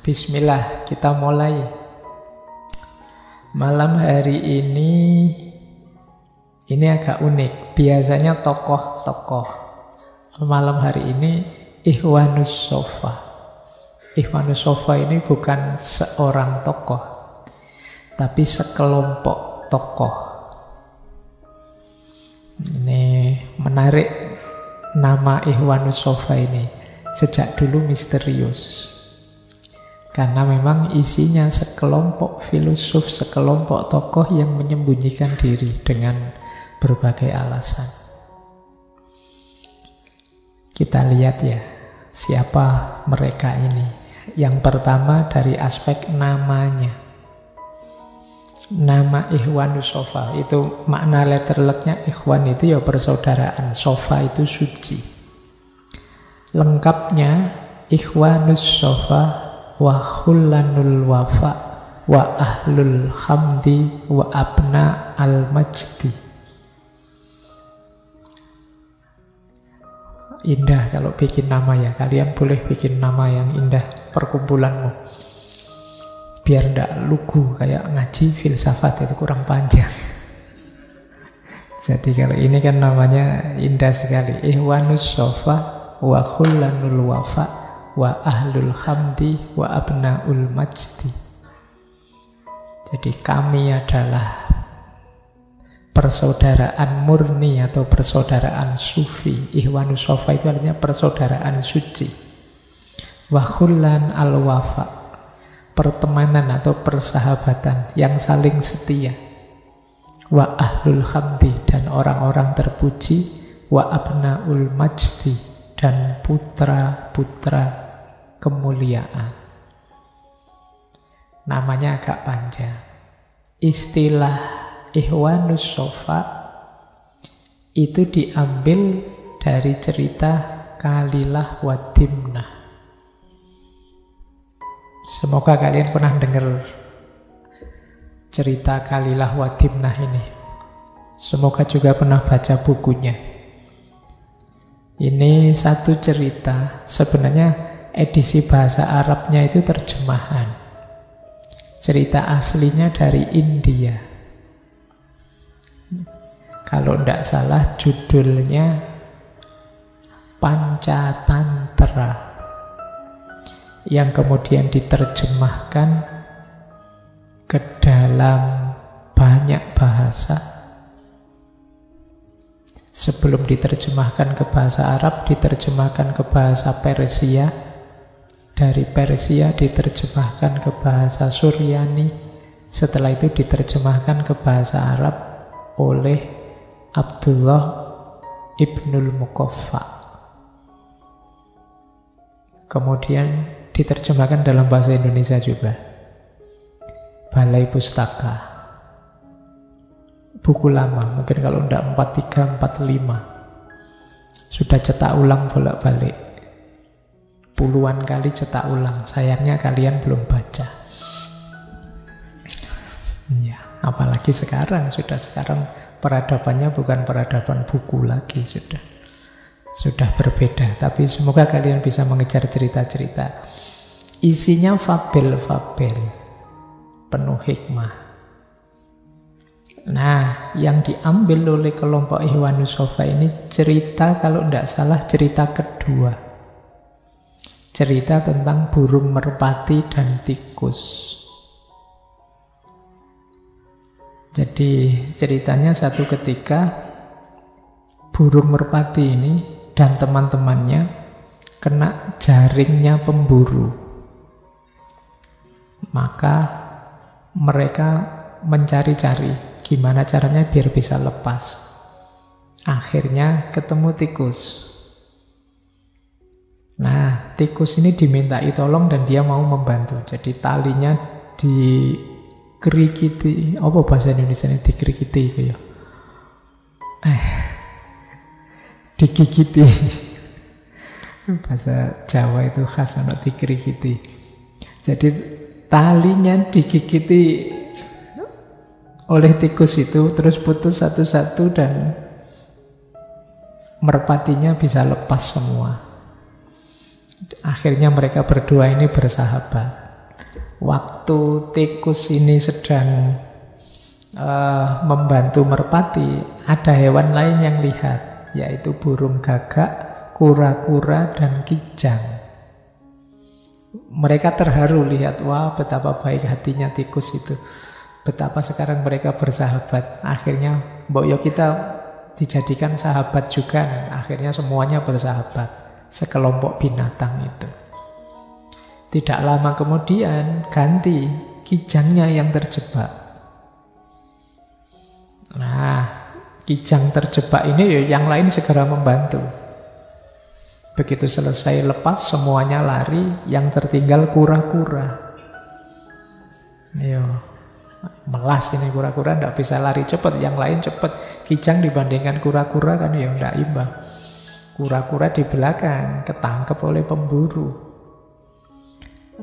Bismillah, kita mulai. Malam hari ini agak unik. Biasanya tokoh-tokoh. Malam hari ini Ikhwanus Sofa. Ikhwanus Sofa ini bukan seorang tokoh, tapi sekelompok tokoh. Ini menarik nama Ikhwanus Sofa ini. Sejak dulu misterius. Karena memang isinya sekelompok filosof, sekelompok tokoh yang menyembunyikan diri dengan berbagai alasan. Kita lihat ya, siapa mereka ini. Yang pertama dari aspek namanya. Nama Ikhwanus Sofa, itu makna letterleknya Ikhwan itu ya persaudaraan, Sofa itu suci. Lengkapnya Ikhwanus Sofa wa khullanul wafa wa ahlul hamdi wa abna al majdi. Indah kalau bikin nama ya. Kalian boleh bikin nama yang indah perkumpulanmu, biar ndak lugu kayak ngaji filsafat, itu kurang panjang. Jadi kalau ini kan namanya indah sekali. Ikhwanus Sofa wa khullanul wafa wa ahlul hamdi wa abnaul majdi. Jadi kami adalah persaudaraan murni atau persaudaraan sufi. Ikhwanus Sofa itu artinya persaudaraan suci. Wa khullan al wafa, pertemanan atau persahabatan yang saling setia. Wa ahlul hamdi, dan orang-orang terpuji. Wa abnaul majdi, dan putra-putra kemuliaan. Namanya agak panjang. Istilah Ikhwanus Sofa itu diambil dari cerita Kalilah wa Dimnah. Semoga kalian pernah dengar cerita Kalilah wa Dimnah ini. Semoga juga pernah baca bukunya. Ini satu cerita, sebenarnya edisi bahasa Arabnya itu terjemahan. Cerita aslinya dari India. Kalau tidak salah judulnya Pancatantra, yang kemudian diterjemahkan ke dalam banyak bahasa. Sebelum diterjemahkan ke bahasa Arab, diterjemahkan ke bahasa Persia. Dari Persia diterjemahkan ke bahasa Suryani. Setelah itu diterjemahkan ke bahasa Arab oleh Abdullah Ibnul Muqaffa. Kemudian diterjemahkan dalam bahasa Indonesia juga. Balai Pustaka. Buku lama, mungkin kalau tidak 43, 45. Sudah cetak ulang bolak-balik. Puluhan kali cetak ulang. Sayangnya kalian belum baca. Ya, apalagi sekarang. Sekarang peradabannya bukan peradaban buku lagi. Sudah berbeda. Tapi semoga kalian bisa mengejar cerita-cerita. Isinya fabel-fabel. Penuh hikmah. Nah, yang diambil oleh kelompok Ikhwanus Sofa ini cerita, kalau tidak salah cerita kedua. Cerita tentang burung merpati dan tikus. Jadi ceritanya satu ketika burung merpati ini dan teman-temannya kena jaringnya pemburu. Maka mereka mencari-cari gimana caranya biar bisa lepas. Akhirnya ketemu tikus. Nah, tikus ini dimintai tolong dan dia mau membantu. Jadi talinya dikerikiti. Apa bahasa Indonesia ini dikerikiti itu ya? Digigiti. Bahasa Jawa itu khas untuk dikerikiti. Jadi talinya digigiti oleh tikus itu, terus putus satu-satu dan merpatinya bisa lepas semua. Akhirnya mereka berdua ini bersahabat. waktu tikus ini sedang membantu merpati, ada hewan lain yang lihat, yaitu burung gagak, kura-kura, dan kijang. Mereka terharu lihat, wah betapa baik hatinya tikus itu, betapa sekarang mereka bersahabat. Akhirnya mbok yo kita dijadikan sahabat juga. Akhirnya semuanya bersahabat, sekelompok binatang itu. Tidak lama kemudian ganti, kijangnya yang terjebak. Nah, kijang terjebak ini yang lain segera membantu. Begitu selesai lepas, semuanya lari, yang tertinggal kura-kura. Melas ini kura-kura, tidak bisa lari cepat, yang lain cepat. Kijang dibandingkan kura-kura kan tidak imbang. Kura-kura di belakang, ketangkep oleh pemburu.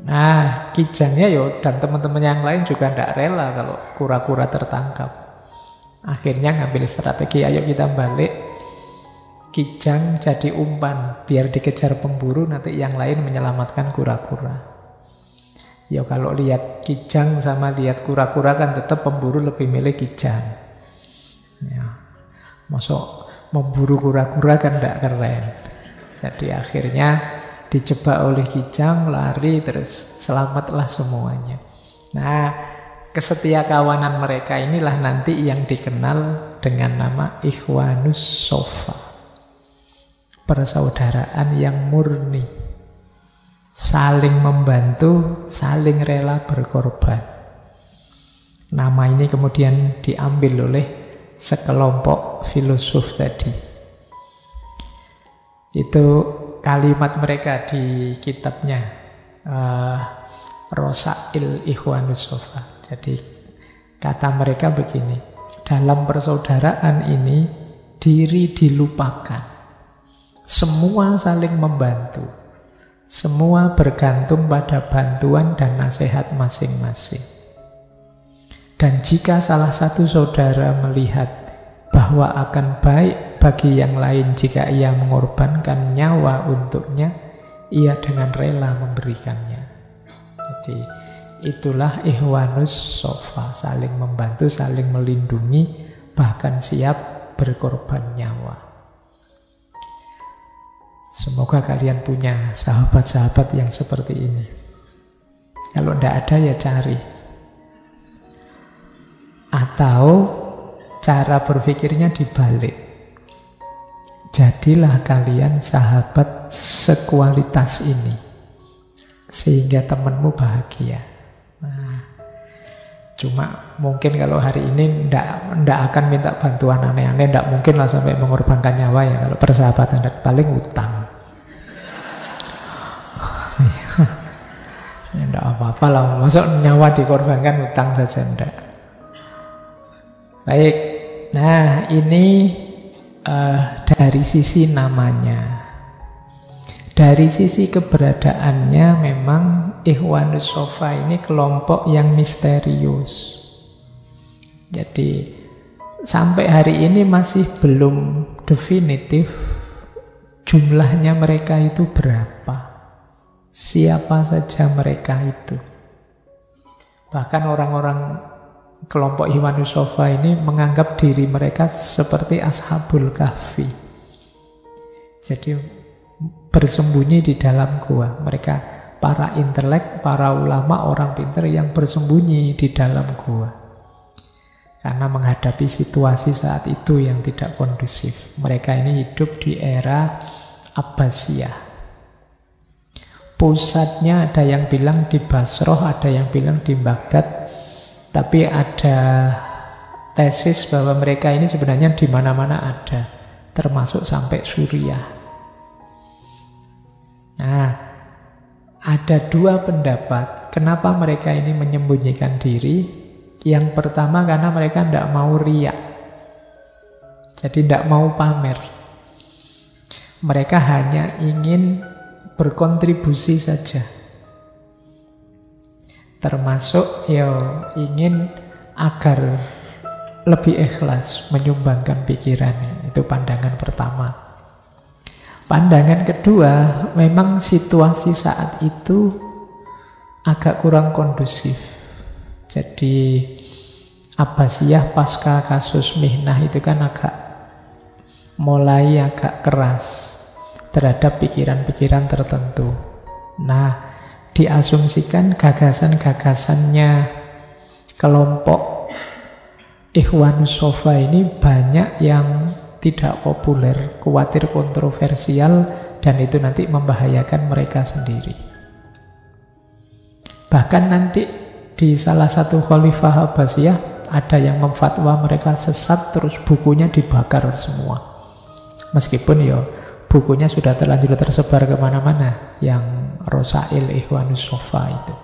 Nah, kijangnya dan teman-teman yang lain juga tidak rela kalau kura-kura tertangkap. Akhirnya ngambil strategi, ayo kita balik, kijang jadi umpan biar dikejar pemburu, nanti yang lain menyelamatkan kura-kura. Kalau lihat kijang sama lihat kura-kura kan tetap pemburu lebih milih kijang. Masuk memburu kura-kura kan tidak keren. Jadi akhirnya dijebak oleh kijang, lari, terus selamatlah semuanya. Nah, kesetia kawanan mereka inilah nanti yang dikenal dengan nama Ikhwanus Sofa. Persaudaraan yang murni, saling membantu, saling rela berkorban. Nama ini kemudian diambil oleh sekelompok filosof tadi. Itu kalimat mereka di kitabnya Rosail Ikhwanus Sofa. Jadi kata mereka begini, dalam persaudaraan ini diri dilupakan, semua saling membantu, semua bergantung pada bantuan dan nasihat masing-masing. Dan jika salah satu saudara melihat bahwa akan baik bagi yang lain jika ia mengorbankan nyawa untuknya, ia dengan rela memberikannya. Jadi itulah Ikhwanus Sofa, saling membantu, saling melindungi, bahkan siap berkorban nyawa. Semoga kalian punya sahabat-sahabat yang seperti ini. Kalau tidak ada ya cari. Atau cara berpikirnya dibalik. Jadilah kalian sahabat sekualitas ini, sehingga temanmu bahagia. Nah, cuma mungkin kalau hari ini ndak akan minta bantuan aneh-aneh, ndak mungkin lah sampai mengorbankan nyawa ya. Kalau persahabatan paling utang. Ya ndak apa-apa lah, masuk nyawa dikorbankan, utang saja ndak. Baik, nah ini dari sisi namanya. Dari sisi keberadaannya memang Ikhwanus Sofa ini kelompok yang misterius. Jadi sampai hari ini masih belum definitif jumlahnya mereka itu berapa. Siapa saja mereka itu. Bahkan orang-orang kelompok Ikhwanus Sofa ini menganggap diri mereka seperti Ashabul Kahfi. Jadi bersembunyi di dalam gua. Mereka para intelek, para ulama, orang pintar yang bersembunyi di dalam gua. Karena menghadapi situasi saat itu yang tidak kondusif. Mereka ini hidup di era Abbasiyah. Pusatnya ada yang bilang di Basroh, ada yang bilang di Baghdad. Tapi ada tesis bahwa mereka ini sebenarnya di mana-mana ada, termasuk sampai Suriah. Nah, ada dua pendapat kenapa mereka ini menyembunyikan diri. Yang pertama karena mereka tidak mau riak, jadi tidak mau pamer. Mereka hanya ingin berkontribusi saja, termasuk ingin agar lebih ikhlas menyumbangkan pikirannya. Itu pandangan pertama. Pandangan kedua, memang situasi saat itu agak kurang kondusif. Jadi Abbasiyah pasca kasus Mihnah itu kan mulai agak keras terhadap pikiran-pikiran tertentu. Nah, diasumsikan gagasan-gagasannya kelompok Ikhwanus Shafa ini banyak yang tidak populer, khawatir kontroversial, dan itu nanti membahayakan mereka sendiri. Bahkan nanti di salah satu khalifah Abbasiyah ada yang memfatwa mereka sesat, terus bukunya dibakar semua. Meskipun ya bukunya sudah terlanjur tersebar kemana-mana, yang Rosail Ikhwanus Shafa itu.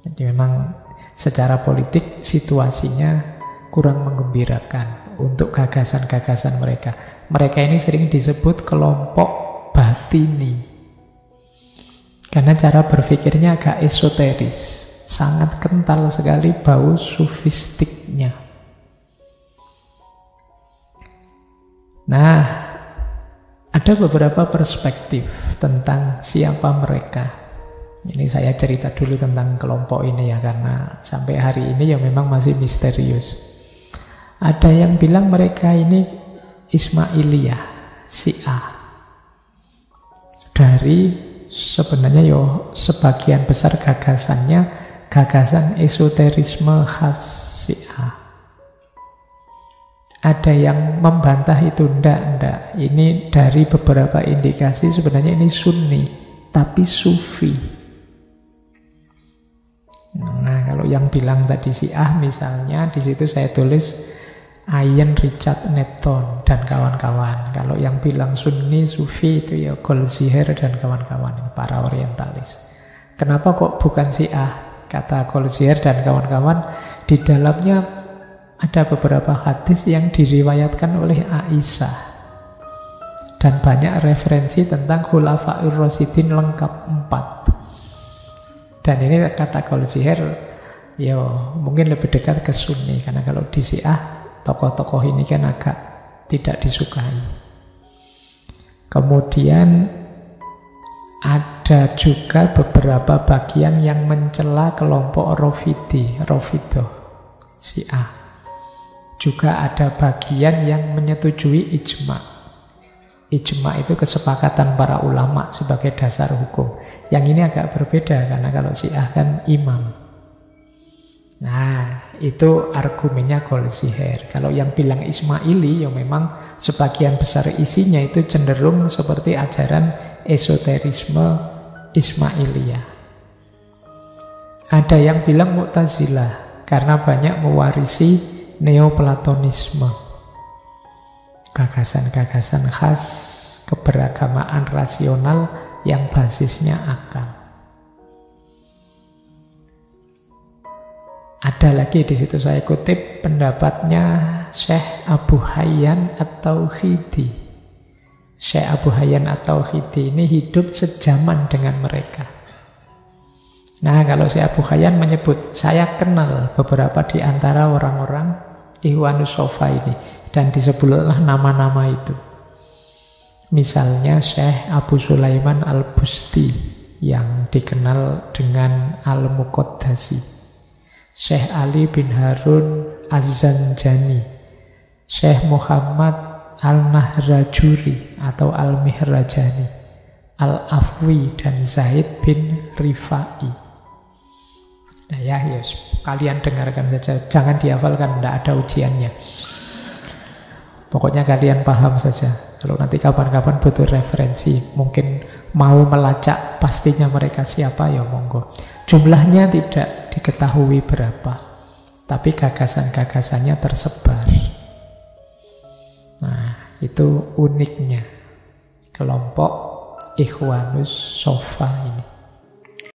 Jadi memang secara politik situasinya kurang menggembirakan untuk gagasan-gagasan mereka. Mereka ini sering disebut kelompok batini, karena cara berpikirnya agak esoteris, sangat kental sekali bau sufistiknya. Nah, ada beberapa perspektif tentang siapa mereka. Ini saya cerita dulu tentang kelompok ini ya, karena sampai hari ini ya memang masih misterius. Ada yang bilang mereka ini Ismailiyah, Syiah. Dari sebenarnya sebagian besar gagasannya gagasan esoterisme khas Syiah. Ada yang membantah itu, enggak. Ini dari beberapa indikasi sebenarnya ini Sunni, tapi Sufi. Nah, kalau yang bilang tadi Syiah misalnya, di situ saya tulis Ian Richard Nepton dan kawan-kawan. Kalau yang bilang Sunni, Sufi itu ya Goldziher dan kawan-kawan, para orientalis. Kenapa kok bukan Syiah? Kata Goldziher dan kawan-kawan, di dalamnya ada beberapa hadis yang diriwayatkan oleh Aisyah. Dan banyak referensi tentang Khulafaur Rasyidin lengkap 4. Dan ini kata Goldziher, ya mungkin lebih dekat ke Sunni, karena kalau di Syiah tokoh-tokoh ini kan agak tidak disukai. Kemudian ada juga beberapa bagian yang mencela kelompok Rafidah, Syiah. Juga ada bagian yang menyetujui ijma. Ijma itu kesepakatan para ulama sebagai dasar hukum. Yang ini agak berbeda, karena kalau Syiah kan imam. Nah, itu argumennya Goldziher. Kalau yang bilang Ismaili, ya memang sebagian besar isinya itu cenderung seperti ajaran esoterisme Ismailiyah. Ada yang bilang Mu'tazilah, karena banyak mewarisi Neoplatonisme, gagasan-gagasan khas keberagamaan rasional yang basisnya akal. Ada lagi di situ saya kutip pendapatnya Syekh Abu Hayyan At-Tauhidi. Syekh Abu Hayyan At-Tauhidi ini hidup sejaman dengan mereka. Nah, kalau Syekh Abu Hayyan menyebut, saya kenal beberapa di antara orang-orang Ikhwanus Shafa ini, dan disebutlah nama-nama itu. Misalnya Syekh Abu Sulaiman Al-Busti yang dikenal dengan Al-Muqaddasi, Syekh Ali bin Harun Az-Zanjani, Syekh Muhammad Al-Nahrajuri atau Al-Mihrajani, Al-Afwi, dan Zaid bin Rifai. Nah ya, kalian dengarkan saja, jangan dihafalkan, tidak ada ujiannya. Pokoknya kalian paham saja. Kalau nanti kapan-kapan butuh referensi, mungkin mau melacak pastinya mereka siapa, ya monggo. Jumlahnya tidak diketahui berapa, tapi gagasan-gagasannya tersebar. Nah, itu uniknya kelompok Ikhwanus Shafa ini.